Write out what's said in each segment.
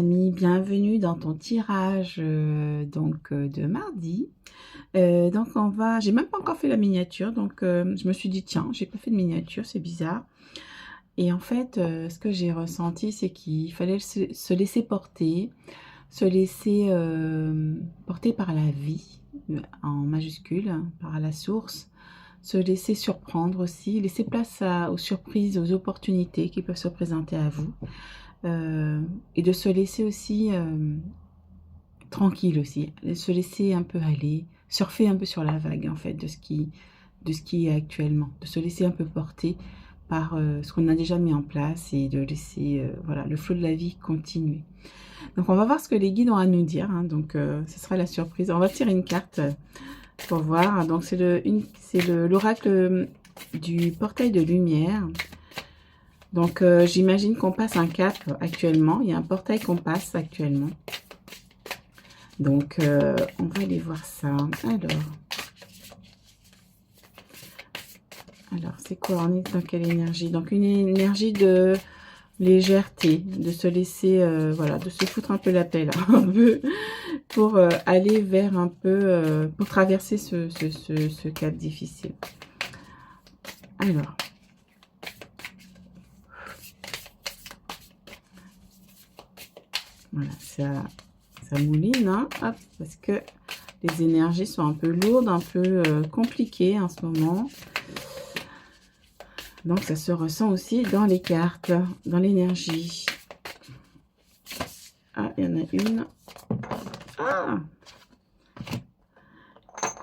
ami, bienvenue dans ton tirage de mardi. Donc j'ai même pas encore fait la miniature, donc je me suis dit tiens, j'ai pas fait de miniature, c'est bizarre. Et en fait, ce que j'ai ressenti, c'est qu'il fallait se laisser porter, se laisser porter par la vie, en majuscule, par la source, se laisser surprendre aussi, laisser place aux surprises, aux opportunités qui peuvent se présenter à vous. Et de se laisser aussi tranquille aussi, se laisser un peu aller, surfer un peu sur la vague en fait de ce qui est actuellement, de se laisser un peu porter par ce qu'on a déjà mis en place et de laisser voilà, le flot de la vie continuer. Donc on va voir ce que les guides ont à nous dire, hein. Donc ce sera la surprise. On va tirer une carte pour voir. Donc c'est l'oracle du portail de lumière. Donc j'imagine qu'on passe un cap actuellement. Il y a un portail qu'on passe actuellement. Donc on va aller voir ça. Alors c'est quoi? On est dans quelle énergie? Donc une énergie de légèreté, de se laisser, voilà, de se foutre un peu la paix là, un peu, pour aller vers un peu, pour traverser ce cap difficile. Alors. Voilà, ça mouline, hein, hop, parce que les énergies sont un peu lourdes, un peu compliquées en ce moment. Donc, ça se ressent aussi dans les cartes, dans l'énergie. Ah, il y en a une. Ah!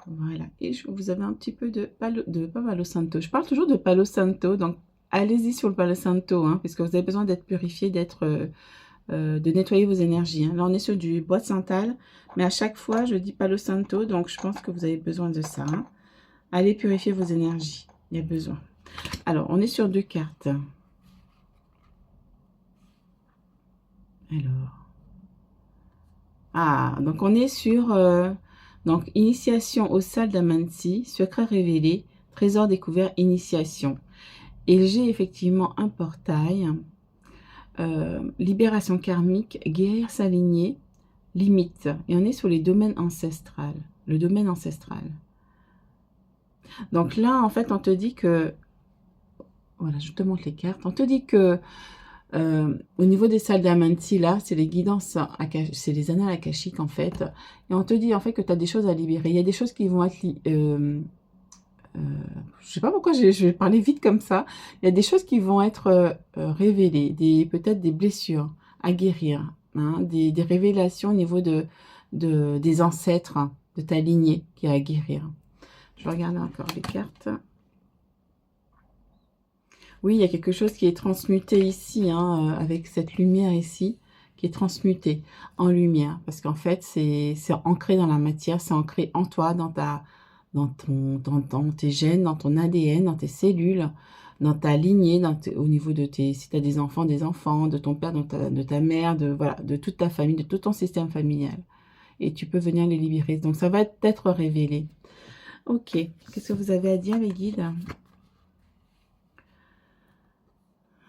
Voilà. Et vous avez un petit peu de pas Palo Santo. Je parle toujours de Palo Santo, donc allez-y sur le Palo Santo, hein, parce que vous avez besoin d'être purifié, de nettoyer vos énergies, hein. Là, on est sur du bois de santal, mais à chaque fois, je dis Palo Santo, donc je pense que vous avez besoin de ça, hein. Allez purifier vos énergies, il y a besoin. Alors, on est sur 2 cartes. Alors. Ah, donc on est sur donc initiation aux salles d'Amansi, secret révélé, trésor découvert, initiation. Et j'ai effectivement un portail, libération karmique, guérir sa lignée, limite. Et on est sur les domaines ancestrales, le domaine ancestral. Donc là, en fait, on te dit que, voilà, je te montre les cartes, on te dit que au niveau des salles d'Amanti, là, c'est les guidances, c'est les annales akashiques, en fait. Et on te dit, en fait, que tu as des choses à libérer. Il y a des choses qui vont être... je sais pas pourquoi je vais parler vite comme ça. Il y a des choses qui vont être révélées, peut-être des blessures à guérir, hein, des révélations au niveau des ancêtres, hein, de ta lignée qui est à guérir. Je vais regarder encore les cartes. Oui, il y a quelque chose qui est transmuté ici, hein, avec cette lumière ici, qui est transmutée en lumière. Parce qu'en fait, c'est ancré dans la matière, c'est ancré en toi, dans tes gènes, dans ton ADN, dans tes cellules, dans ta lignée, au niveau de si tu as des enfants, de ton père, de ta mère, voilà, de toute ta famille, de tout ton système familial. Et tu peux venir les libérer. Donc, ça va être révélé. Ok, qu'est-ce que vous avez à dire, les guides?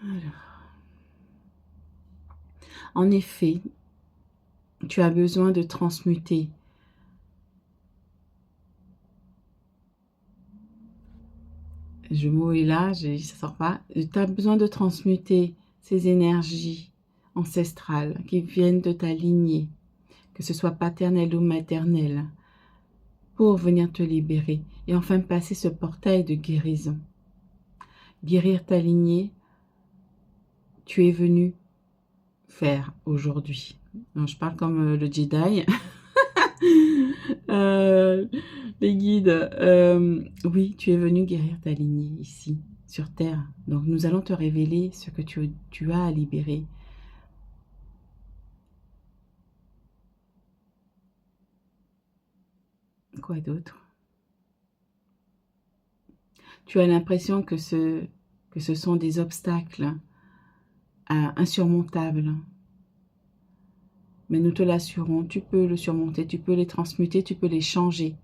Alors, en effet, tu as besoin de transmuter. Le mot est là, ça sort pas. Tu as besoin de transmuter ces énergies ancestrales qui viennent de ta lignée, que ce soit paternelle ou maternelle, pour venir te libérer et enfin passer ce portail de guérison. Guérir ta lignée, tu es venu faire aujourd'hui. Je parle comme le Jedi. Les guides, oui, tu es venu guérir ta lignée ici, sur Terre. Donc, nous allons te révéler ce que tu as à libérer. Quoi d'autre? Tu as l'impression que ce sont des obstacles insurmontables. Mais nous te l'assurons, tu peux le surmonter, tu peux les transmuter, tu peux les changer.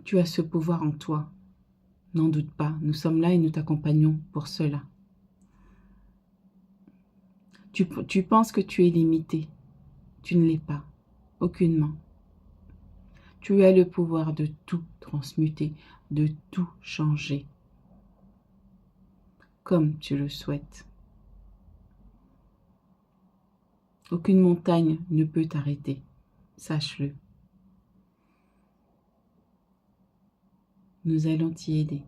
Tu as ce pouvoir en toi. N'en doute pas, nous sommes là et nous t'accompagnons pour cela. Tu penses que tu es limité. Tu ne l'es pas, aucunement. Tu as le pouvoir de tout transmuter, de tout changer, comme tu le souhaites. Aucune montagne ne peut t'arrêter, sache-le. Nous allons t'y aider.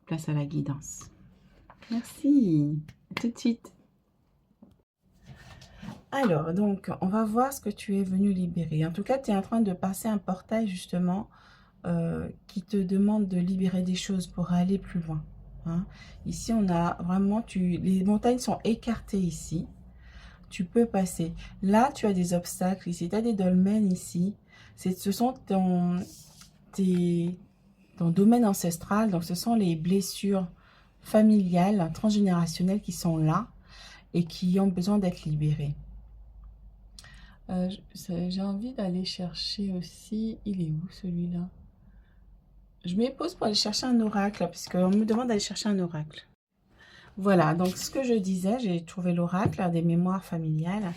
Place à la guidance. Merci. À tout de suite. Alors, donc, on va voir ce que tu es venu libérer. En tout cas, tu es en train de passer un portail, justement, qui te demande de libérer des choses pour aller plus loin. Hein. Ici, on a vraiment... les montagnes sont écartées ici. Tu peux passer. Là, tu as des obstacles ici. Tu as des dolmens ici. Ce sont ton domaine ancestral. Donc, ce sont les blessures familiales, transgénérationnelles qui sont là et qui ont besoin d'être libérées. J'ai envie d'aller chercher aussi... Il est où celui-là? Je me pose pour aller chercher un oracle, puisqu'on me demande d'aller chercher un oracle. Voilà, donc ce que je disais, j'ai trouvé l'oracle des mémoires familiales.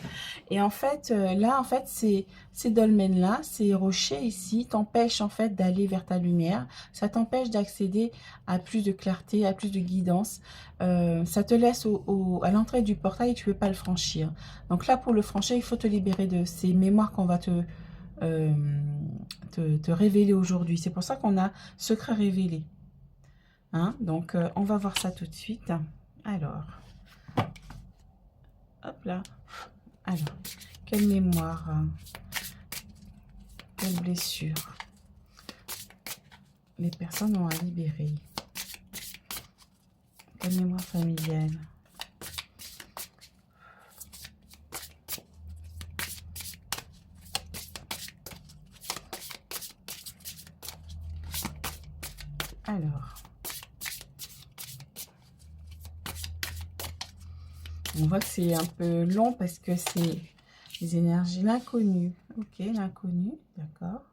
Et en fait, là, en fait, ces dolmens-là, ces rochers ici, t'empêchent en fait d'aller vers ta lumière. Ça t'empêche d'accéder à plus de clarté, à plus de guidance. Ça te laisse à l'entrée du portail et tu ne peux pas le franchir. Donc là, pour le franchir, il faut te libérer de ces mémoires qu'on va te révéler aujourd'hui. C'est pour ça qu'on a secret révélé. Hein? Donc, on va voir ça tout de suite. Alors, hop là. Alors, quelle mémoire, quelle blessure les personnes ont à libérer. Quelle mémoire familiale. Alors, on voit que c'est un peu long parce que c'est les énergies, l'inconnu. Ok, l'inconnu, d'accord.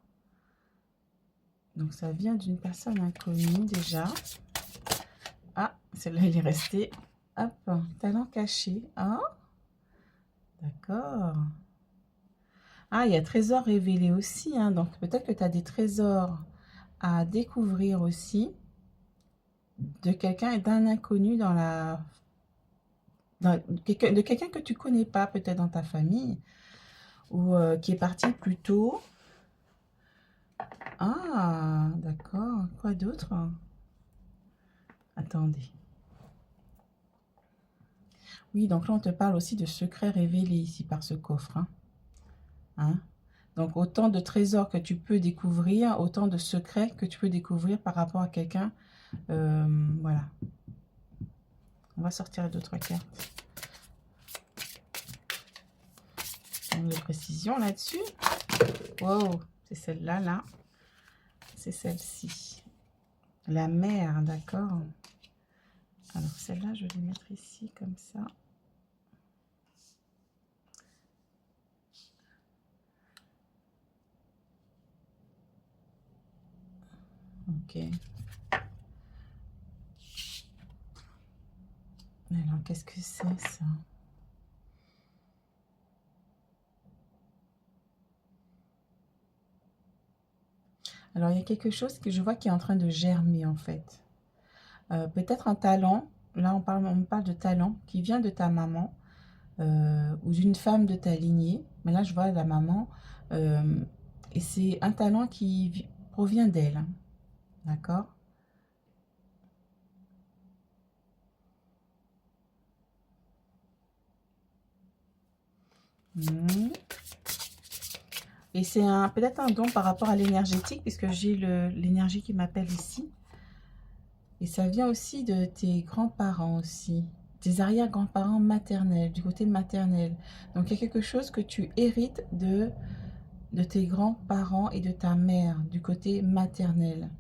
Donc, ça vient d'une personne inconnue déjà. Ah, celle-là, elle est restée. Hop, talent caché. Ah, d'accord. Ah, il y a trésor révélé aussi. Hein, donc, peut-être que tu as des trésors à découvrir aussi de quelqu'un et d'un inconnu de quelqu'un que tu connais pas peut-être dans ta famille ou qui est parti plus tôt. Ah, d'accord. Quoi d'autre? Attendez. Oui, donc là, on te parle aussi de secrets révélés ici par ce coffre. Hein. Donc, autant de trésors que tu peux découvrir, autant de secrets que tu peux découvrir par rapport à quelqu'un. Voilà. On va sortir d'autres cartes. De précision là-dessus. Wow, c'est celle-là, là. C'est celle-ci. La mer, d'accord. Alors, celle-là, je vais les mettre ici, comme ça. Ok. Alors, qu'est-ce que c'est, ça? Alors, il y a quelque chose que je vois qui est en train de germer, en fait. Peut-être un talent. Là, on parle de talent qui vient de ta maman ou d'une femme de ta lignée. Mais là, je vois la maman. Et c'est un talent qui provient d'elle. D'accord? Et c'est peut-être un don par rapport à l'énergétique, puisque j'ai l'énergie qui m'appelle ici. Et ça vient aussi de tes grands-parents aussi, tes arrière-grands-parents maternels, du côté maternel. Donc il y a quelque chose que tu hérites de tes grands-parents et de ta mère, du côté maternel.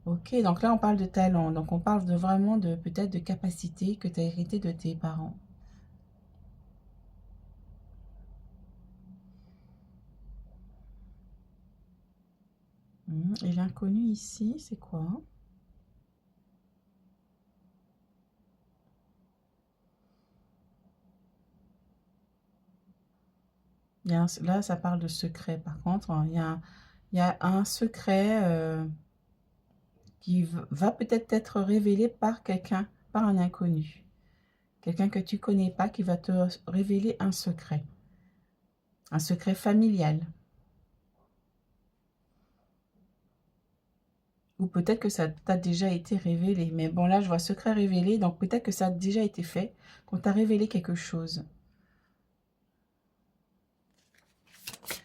Ok, donc là on parle de talent, donc on parle de vraiment de peut-être de capacité que tu as hérité de tes parents. Et l'inconnu ici, c'est quoi? Là, ça parle de secret. Par contre, il y a un secret qui va peut-être être révélé par quelqu'un, par un inconnu. Quelqu'un que tu connais pas qui va te révéler un secret familial. Ou peut-être que ça t'a déjà été révélé. Mais bon, là, je vois secret révélé, donc peut-être que ça a déjà été fait, qu'on t'a révélé quelque chose.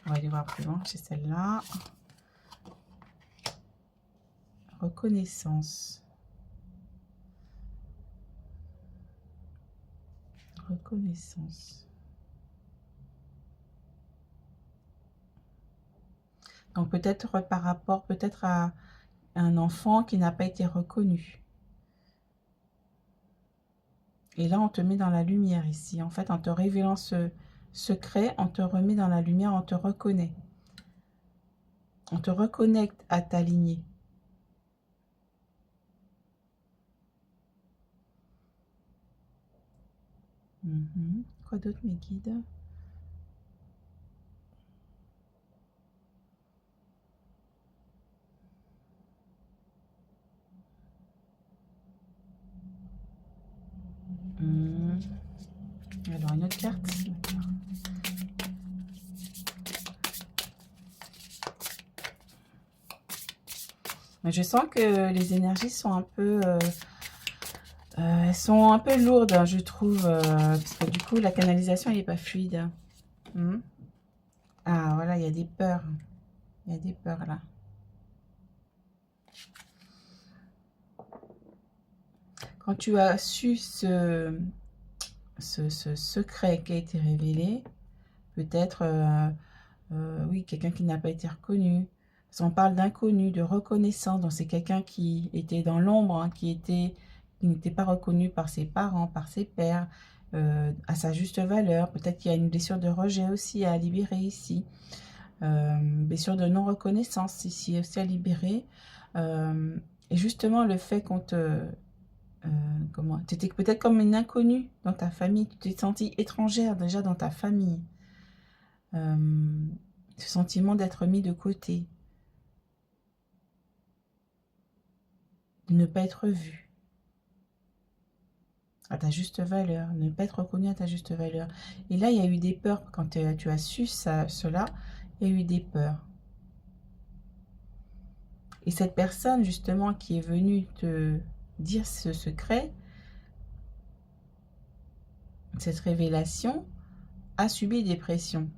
On va aller voir plus loin, c'est celle-là. Reconnaissance. Reconnaissance. Donc peut-être par rapport peut-être à un enfant qui n'a pas été reconnu. Et là, on te met dans la lumière ici. En fait, en te révélant ce secret, on te remet dans la lumière, on te reconnaît. On te reconnecte à ta lignée. Quoi d'autre, mes guides? Alors, une autre carte. Mais je sens que les énergies sont un peu... elles sont un peu lourdes, hein, je trouve. Parce que du coup, la canalisation, elle n'est pas fluide. Ah, voilà, il y a des peurs. Il y a des peurs, là. Quand tu as su ce secret qui a été révélé, peut-être, oui, quelqu'un qui n'a pas été reconnu. Parce qu'on parle d'inconnu, de reconnaissance. Donc, c'est quelqu'un qui était dans l'ombre, hein, qui n'était pas reconnu par ses parents, par ses pères, à sa juste valeur. Peut-être qu'il y a une blessure de rejet aussi à libérer ici. Blessure de non-reconnaissance ici aussi à libérer. Et justement, le fait qu'on te... tu étais peut-être comme une inconnue dans ta famille. Tu t'es sentie étrangère déjà dans ta famille. Ce sentiment d'être mis de côté. De ne pas être vu à ta juste valeur, ne pas être reconnu à ta juste valeur. Et là, il y a eu des peurs. Quand tu as su cela, il y a eu des peurs. Et cette personne, justement, qui est venue te dire ce secret, cette révélation, a subi des pressions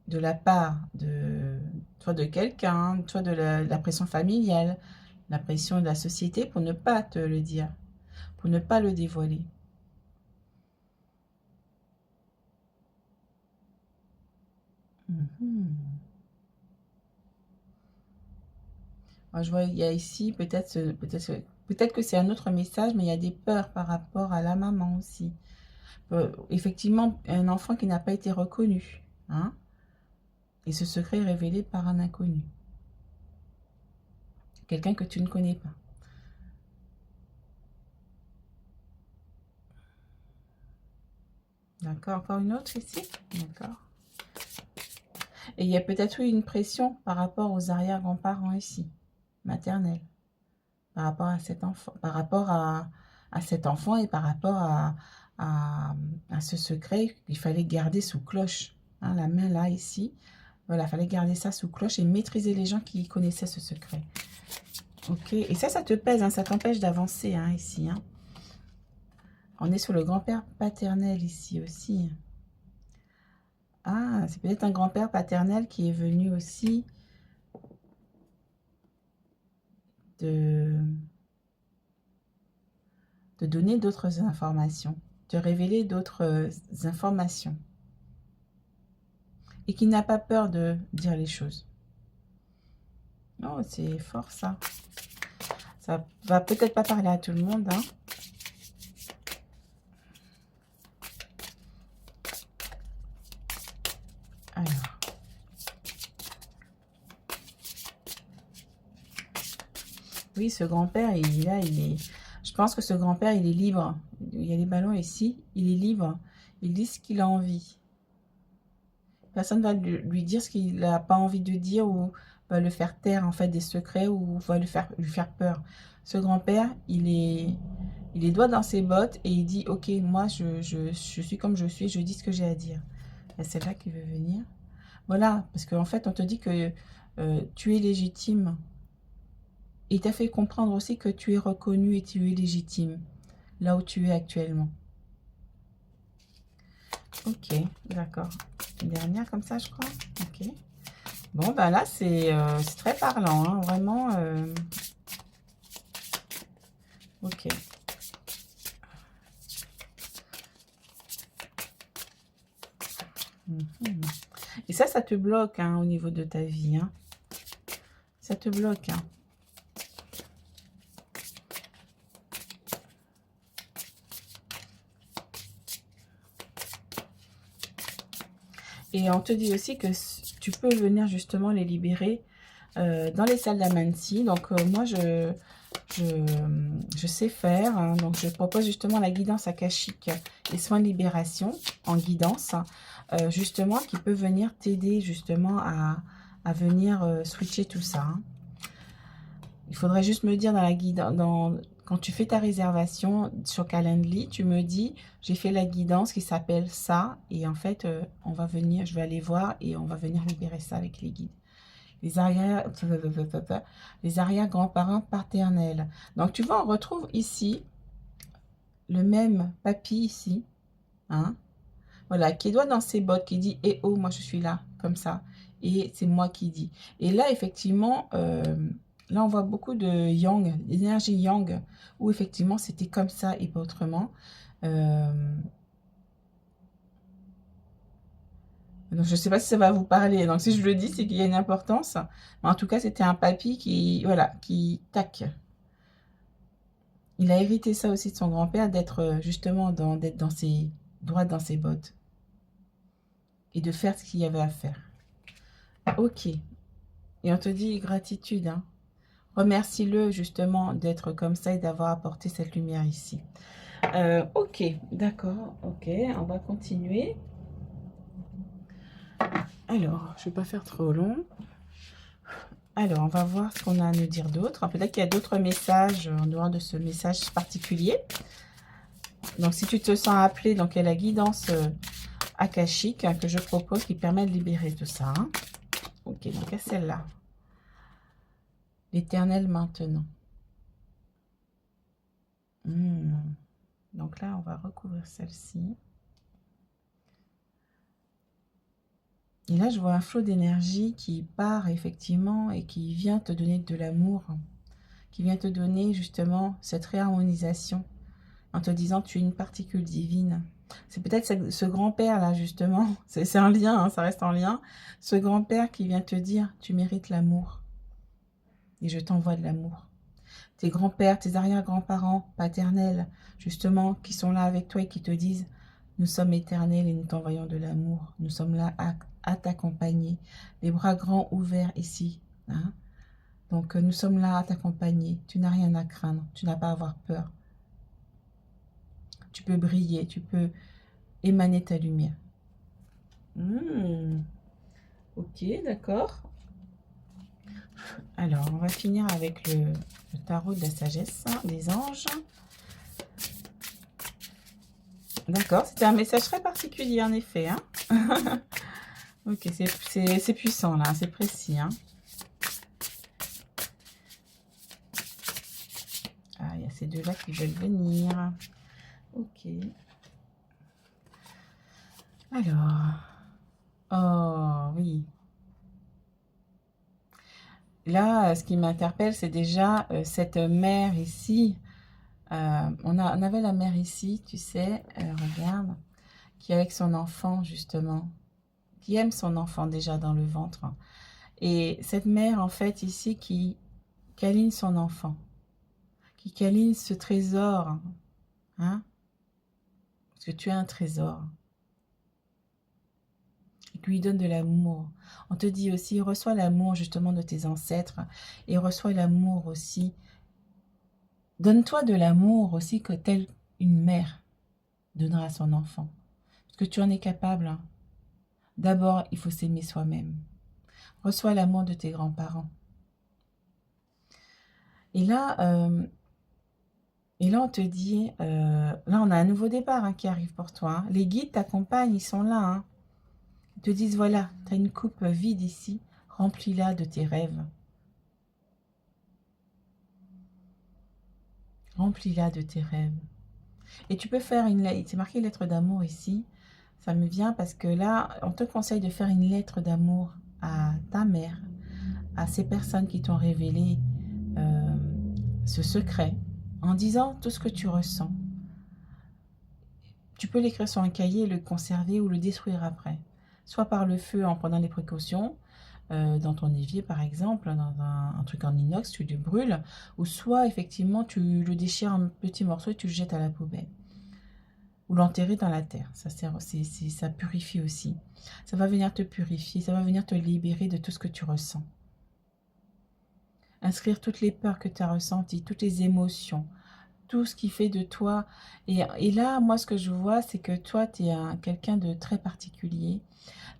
de la part soit de quelqu'un, soit de la pression familiale, la pression de la société pour ne pas te le dire, pour ne pas le dévoiler. Moi, je vois, il y a ici, peut-être que c'est un autre message, mais il y a des peurs par rapport à la maman aussi. Effectivement, un enfant qui n'a pas été reconnu, hein, et ce secret est révélé par un inconnu. Quelqu'un que tu ne connais pas. D'accord, encore une autre ici. D'accord. Et il y a peut-être eu une pression par rapport aux arrière-grands-parents ici, maternels, par rapport à cet enfant, par rapport à cet enfant et par rapport à ce secret qu'il fallait garder sous cloche. Hein, la main là, ici. Voilà, il fallait garder ça sous cloche et maîtriser les gens qui connaissaient ce secret. Ok, et ça te pèse, hein, ça t'empêche d'avancer, hein, ici. Hein. On est sur le grand-père paternel ici aussi. Ah, c'est peut-être un grand-père paternel qui est venu aussi de donner d'autres informations, de révéler d'autres informations. Et qui n'a pas peur de dire les choses. Oh, c'est fort ça. Ça va peut-être pas parler à tout le monde, hein. Alors. Oui, ce grand-père, il est... Je pense que ce grand-père, il est libre. Il y a les ballons ici. Il est libre. Il dit ce qu'il a envie. personne va lui dire ce qu'il n'a pas envie de dire ou va le faire taire en fait des secrets ou va lui faire peur. Ce grand-père, il est droit dans ses bottes et il dit, ok, moi je suis comme je suis, je dis ce que j'ai à dire. Et c'est là qui veut venir. Voilà, parce qu'en fait, on te dit que tu es légitime. Et il t'a fait comprendre aussi que tu es reconnu et tu es légitime, là où tu es actuellement. Ok, d'accord. Une dernière comme ça, je crois. Ok. Bon, bah là, c'est très parlant, hein, vraiment. Ok. Mhm. Et ça te bloque hein, au niveau de ta vie. Hein. Ça te bloque. Hein. Et on te dit aussi que tu peux venir justement les libérer dans les salles d'Amansi. Donc moi, je sais faire. Hein. Donc je propose justement la guidance akashique et soins de libération en guidance. Justement, qui peut venir t'aider justement à venir switcher tout ça. Hein. Il faudrait juste me dire dans la guidance, quand tu fais ta réservation sur Calendly, tu me dis, j'ai fait la guidance qui s'appelle ça, et en fait, on va venir, je vais aller voir et on va venir libérer ça avec les guides. Les arrière-grands-parents paternels. Donc, tu vois, on retrouve ici le même papy ici, hein, voilà, qui est doigt dans ses bottes, qui dit, eh oh, moi je suis là, comme ça, et c'est moi qui dis. Et là, effectivement, là, on voit beaucoup de yang, d'énergie yang, où effectivement, c'était comme ça et pas autrement. Donc, je ne sais pas si ça va vous parler. Donc, si je le dis, c'est qu'il y a une importance. Mais en tout cas, c'était un papy qui, voilà, tac. Il a hérité ça aussi de son grand-père, d'être justement, d'être dans ses, droit dans ses bottes. Et de faire ce qu'il y avait à faire. Ok. Et on te dit gratitude, hein. Remercie-le justement d'être comme ça et d'avoir apporté cette lumière ici. Ok, d'accord, ok, on va continuer. Alors, je ne vais pas faire trop long. Alors, on va voir ce qu'on a à nous dire d'autre. Peut-être qu'il y a d'autres messages en dehors de ce message particulier. Donc, si tu te sens appelé, donc il y a la guidance akashique que je propose qui permet de libérer tout ça. Hein. Ok, donc à celle-là. L'éternel maintenant. Donc là, on va recouvrir celle-ci. Et là, je vois un flot d'énergie qui part effectivement et qui vient te donner de l'amour, qui vient te donner justement cette réharmonisation en te disant tu es une particule divine. C'est peut-être ce grand-père là justement, c'est un lien, hein, ça reste en lien. Ce grand-père qui vient te dire tu mérites l'amour et je t'envoie de l'amour. Tes grands-pères, tes arrière-grands-parents paternels justement qui sont là avec toi et qui te disent nous sommes éternels et nous t'envoyons de l'amour. Nous sommes là à t'accompagner. Les bras grands ouverts ici. Hein? Donc, nous sommes là à t'accompagner. Tu n'as rien à craindre. Tu n'as pas à avoir peur. Tu peux briller. Tu peux émaner ta lumière. Ok, d'accord. Alors, on va finir avec le tarot de la sagesse des anges. D'accord, c'était un message très particulier en effet. Hein. Ok, c'est puissant là, c'est précis. Hein. Ah, il y a ces deux-là qui veulent venir. Ok. Alors. Oh, oui. Là, ce qui m'interpelle, c'est déjà cette mère ici. On avait la mère ici, tu sais, regarde, qui est avec son enfant, justement. Qui aime son enfant déjà dans le ventre. Et cette mère, en fait, ici, qui câline son enfant. Qui câline ce trésor. Hein? Parce que tu es un trésor. Et qui lui donne de l'amour. On te dit aussi, reçois l'amour justement de tes ancêtres. Et reçois l'amour aussi. Donne-toi de l'amour aussi que telle une mère donnera à son enfant. Parce que tu en es capable. Hein. D'abord, il faut s'aimer soi-même. Reçois l'amour de tes grands-parents. Et là, on te dit, là, on a un nouveau départ qui arrive pour toi. Hein. Les guides t'accompagnent, ils sont là. Hein. Ils te disent, voilà, tu as une coupe vide ici, remplis-la de tes rêves. Remplis-la de tes rêves. Et tu peux faire une lettre, c'est marqué lettre d'amour ici. Ça me vient parce que là, on te conseille de faire une lettre d'amour à ta mère, à ces personnes qui t'ont révélé ce secret, en disant tout ce que tu ressens. Tu peux l'écrire sur un cahier, le conserver ou le détruire après. Soit par le feu en prenant des précautions, dans ton évier par exemple, dans un truc en inox, tu le brûles, ou soit effectivement tu le déchires en petits morceaux et tu le jettes à la poubelle. Ou l'enterrer dans la terre, ça purifie aussi. Ça va venir te purifier, ça va venir te libérer de tout ce que tu ressens. Inscrire toutes les peurs que tu as ressenties, toutes les émotions, tout ce qui fait de toi. Et là, moi, ce que je vois, c'est que toi, tu es quelqu'un de très particulier.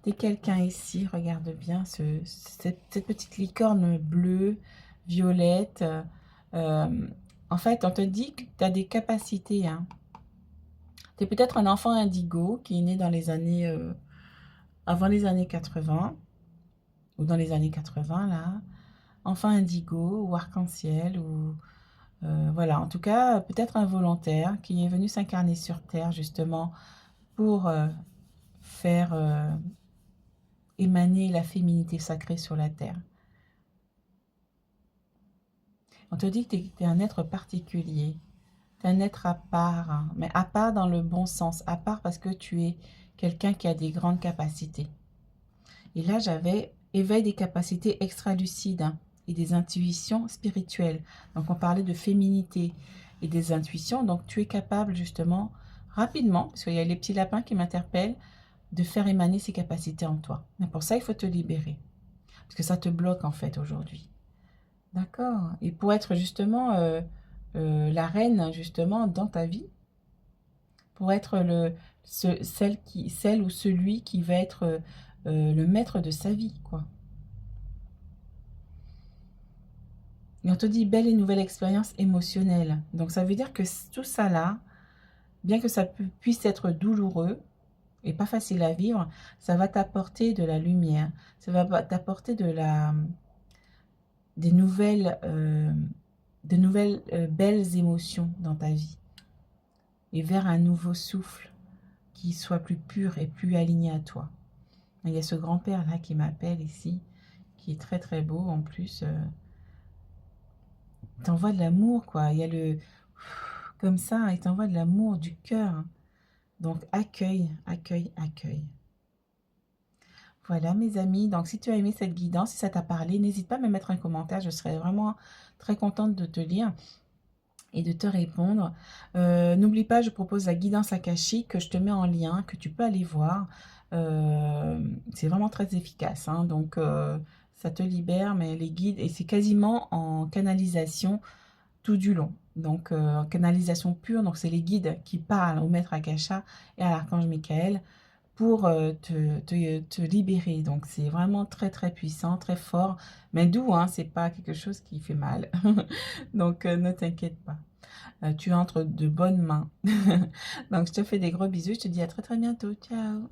Tu es quelqu'un ici, regarde bien, cette petite licorne bleue, violette. En fait, on te dit que tu as des capacités. Hein. Tu es peut-être un enfant indigo qui est né dans les années... avant les années 80, ou dans les années 80, là. Enfant indigo, ou arc-en-ciel, ou... voilà, en tout cas, peut-être un volontaire qui est venu s'incarner sur Terre, justement, pour faire émaner la féminité sacrée sur la Terre. On te dit que tu es un être particulier, tu es un être à part, hein, mais à part dans le bon sens, à part parce que tu es quelqu'un qui a des grandes capacités. Et là, j'avais éveil des capacités extra-lucides hein, et des intuitions spirituelles. Donc, on parlait de féminité et des intuitions. Donc, tu es capable justement, rapidement, parce qu'il y a les petits lapins qui m'interpellent, de faire émaner ces capacités en toi. Mais pour ça, il faut te libérer. Parce que ça te bloque en fait aujourd'hui. D'accord. Et pour être justement la reine justement dans ta vie, pour être celle ou celui qui va être le maître de sa vie, quoi. Et on te dit belle et nouvelle expérience émotionnelle. Donc ça veut dire que tout ça là, bien que ça puisse être douloureux et pas facile à vivre, ça va t'apporter de la lumière. Ça va t'apporter des nouvelles belles émotions dans ta vie. Et vers un nouveau souffle qui soit plus pur et plus aligné à toi. Il y a ce grand-père là qui m'appelle ici, qui est très très beau en plus. Il t'envoie de l'amour quoi. Il y a le... Comme ça, il t'envoie de l'amour, du cœur. Donc accueille, accueille, accueille. Voilà mes amis, donc si tu as aimé cette guidance, si ça t'a parlé, n'hésite pas à me mettre un commentaire, je serais vraiment très contente de te lire et de te répondre. N'oublie pas, je propose la guidance akashique que je te mets en lien, que tu peux aller voir. C'est vraiment très efficace, hein, donc ça te libère, mais les guides, et c'est quasiment en canalisation tout du long. Donc en canalisation pure, donc c'est les guides qui parlent au maître Akasha et à l'archange Michael pour te libérer. Donc c'est vraiment très très puissant, très fort, mais doux, hein, c'est pas quelque chose qui fait mal. Donc ne t'inquiète pas. Tu entres de bonnes mains. Donc je te fais des gros bisous, je te dis à très très bientôt. Ciao.